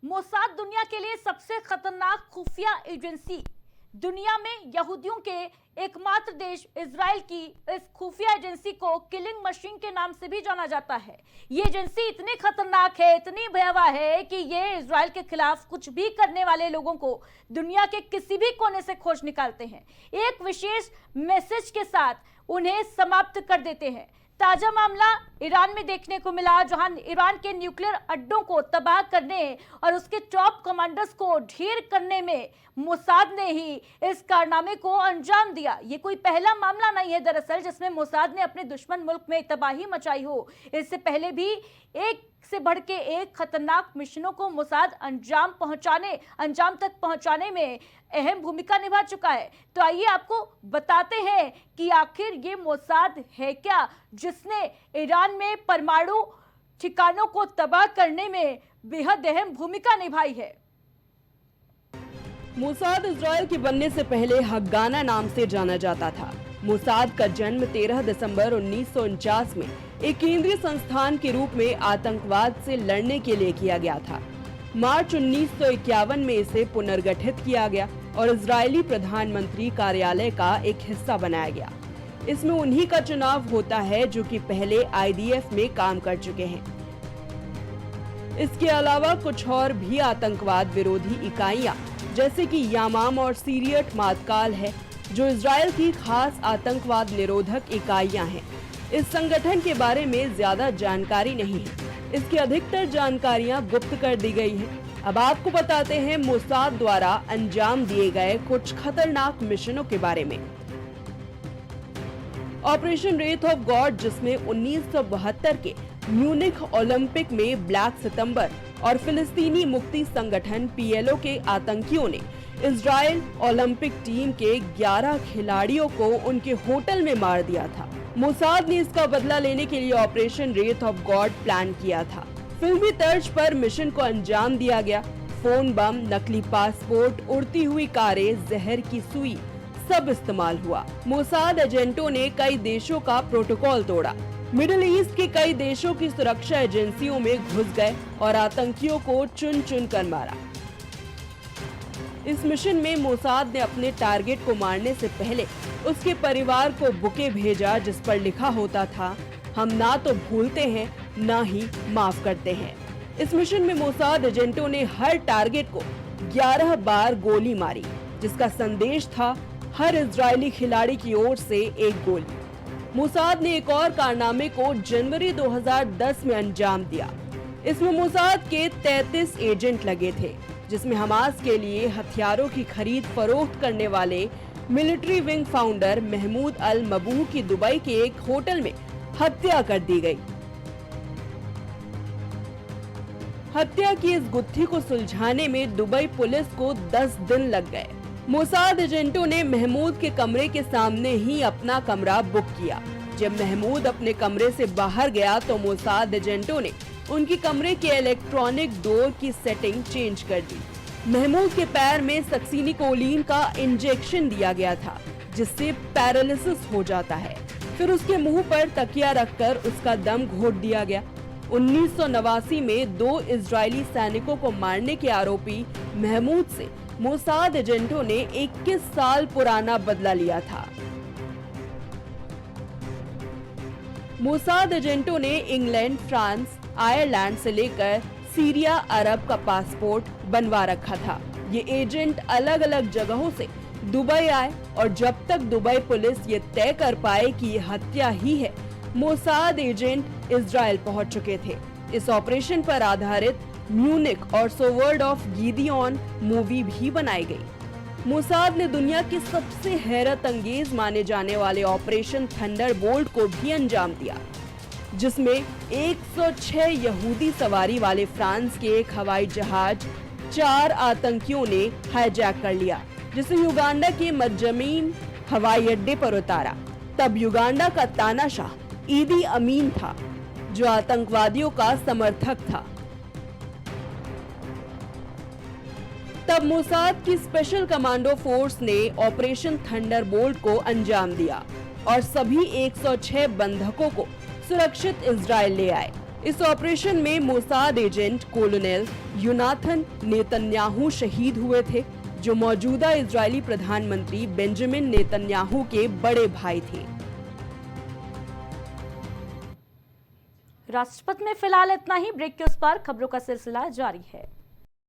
Mossad दुनिया के लिए सबसे खतरनाक खुफिया एजेंसी। दुनिया में यहूदियों के एकमात्र देश इजराइल की इस खुफिया एजेंसी को किलिंग मशीन के नाम से भी जाना जाता है। ये एजेंसी इतनी खतरनाक है, इतनी भयावह है कि ये इजराइल के खिलाफ कुछ भी करने वाले लोगों को दुनिया के किसी भी कोने से खोज निकालते हैं, एक विशेष मैसेज के साथ उन्हें समाप्त कर देते हैं। ताजा मामला ईरान में देखने को मिला, जहां ईरान के न्यूक्लियर अड्डों को तबाह करने और उसके टॉप कमांडर्स को ढेर करने में मोसाद ने ही इस कारनामे को अंजाम दिया। ये कोई पहला मामला नहीं है दरअसल जिसमें मोसाद ने अपने दुश्मन मुल्क में तबाही मचाई हो। इससे पहले भी एक से बढ़ के एक खतरनाक मिशनों को मोसाद अंजाम तक पहुंचाने में अहम भूमिका निभा चुका है। तो आइए आपको बताते हैं कि आखिर ये मोसाद है क्या, जिसने ईरान में परमाणु ठिकानों को तबाह करने में बेहद अहम भूमिका निभाई है। मोसाद इजराइल के बनने से पहले हग्गाना नाम से जाना जाता था। मोसाद का जन्म 13 दिसंबर 1949 में एक केंद्रीय संस्थान के रूप में आतंकवाद से लड़ने के लिए किया गया था। मार्च 1951 में इसे पुनर्गठित किया गया और इजरायली प्रधानमंत्री कार्यालय का एक हिस्सा बनाया गया। इसमें उन्हीं का चुनाव होता है जो कि पहले IDF में काम कर चुके हैं। इसके अलावा कुछ और भी आतंकवाद विरोधी इकाइयां जैसे कि यामाम और सीरियट मातकाल है, जो इजराइल की खास आतंकवाद निरोधक इकाइयां हैं। इस संगठन के बारे में ज्यादा जानकारी नहीं है। इसकी अधिकतर जानकारियां गुप्त कर दी गई हैं। अब आपको बताते हैं मोसाद द्वारा अंजाम दिए गए कुछ खतरनाक मिशनों के बारे में। ऑपरेशन रेथ ऑफ गॉड, जिसमें 1972 के म्यूनिख ओलंपिक में ब्लैक सितंबर और फिलिस्तीनी मुक्ति संगठन PLO के आतंकियों ने इजराइल ओलंपिक टीम के 11 खिलाड़ियों को उनके होटल में मार दिया था। मोसाद ने इसका बदला लेने के लिए operation Wraith of God plan किया था। फिल्मी तर्ज पर मिशन को अंजाम दिया गया। फोन बम, नकली पासपोर्ट, उड़ती हुई कारें, जहर की सुई सब इस्तेमाल हुआ। मोसाद एजेंटों ने कई देशों का प्रोटोकॉल तोड़ा, मिडिल ईस्ट के कई देशों की सुरक्षा एजेंसियों में घुस गए और आतंकियों को चुन चुन कर मारा। इस मिशन में मोसाद ने अपने टारगेट को मारने से पहले उसके परिवार को बुके भेजा, जिस पर लिखा होता था, हम ना तो भूलते हैं ना ही माफ करते हैं। इस मिशन में मोसाद एजेंटों ने हर टारगेट को 11 बार गोली मारी, जिसका संदेश था हर इजरायली खिलाड़ी की ओर से एक गोली। मोसाद ने एक और कारनामे को जनवरी 2010 में अंजाम दिया। इसमें मोसाद के 33 एजेंट लगे थे, जिसमें हमास के लिए हथियारों की खरीद फरोख्त करने वाले मिलिट्री विंग फाउंडर महमूद अल मबूह की दुबई के एक होटल में हत्या कर दी गई। हत्या की इस गुत्थी को सुलझाने में दुबई पुलिस को 10 दिन लग गए। मोसाद एजेंटों ने महमूद के कमरे के सामने ही अपना कमरा बुक किया। जब महमूद अपने कमरे से बाहर गया तो मोसाद एजेंटों ने उनके कमरे के इलेक्ट्रॉनिक डोर की सेटिंग चेंज कर दी। महमूद के पैर में सक्सिनिकोलिन का इंजेक्शन दिया गया था, जिससे पैरालिसिस हो जाता है। फिर उसके मुंह पर तकिया रखकर उसका दम घोट दिया गया। 1989 में 2 इजरायली सैनिकों को मारने के आरोपी महमूद से मोसाद एजेंटों ने 21 साल पुराना बदला लिया था। मोसाद एजेंटों ने इंग्लैंड, फ्रांस, आयरलैंड से लेकर सीरिया, अरब का पासपोर्ट बनवा रखा था। ये एजेंट अलग अलग जगहों से दुबई आए और जब तक दुबई पुलिस ये तय कर पाए कि ये हत्या ही है, मोसाद एजेंट इजराइल पहुंच चुके थे। इस ऑपरेशन पर आधारित म्यूनिक और सोवर्ड ऑफ गिडियोन मूवी भी बनाई गई। मोसाद ने दुनिया के सबसे हैरत अंगेज माने जाने वाले ऑपरेशन थंडरबोल्ट को भी अंजाम दिया, जिसमें 106 यहूदी सवारी वाले फ्रांस के एक हवाई जहाज 4 आतंकियों ने हाईजैक कर लिया, जिसे युगांडा के मज्जमीन हवाई अड्डे पर उतारा। तब युगांडा का तानाशाह ईदी अमीन था, जो आतंकवादियों का समर्थक था। तब मोसाद की स्पेशल कमांडो फोर्स ने ऑपरेशन थंडरबोल्ट को अंजाम दिया और सभी 106 बंधकों को सुरक्षित इजराइल ले आए। इस ऑपरेशन में मोसाद एजेंट कोलोनेल यूनाथन नेतन्याहू शहीद हुए थे, जो मौजूदा इजरायली प्रधानमंत्री बेंजामिन नेतन्याहू के बड़े भाई थे। राष्ट्रपति में फिलहाल इतना ही। ब्रेक के उस पार खबरों का सिलसिला जारी है।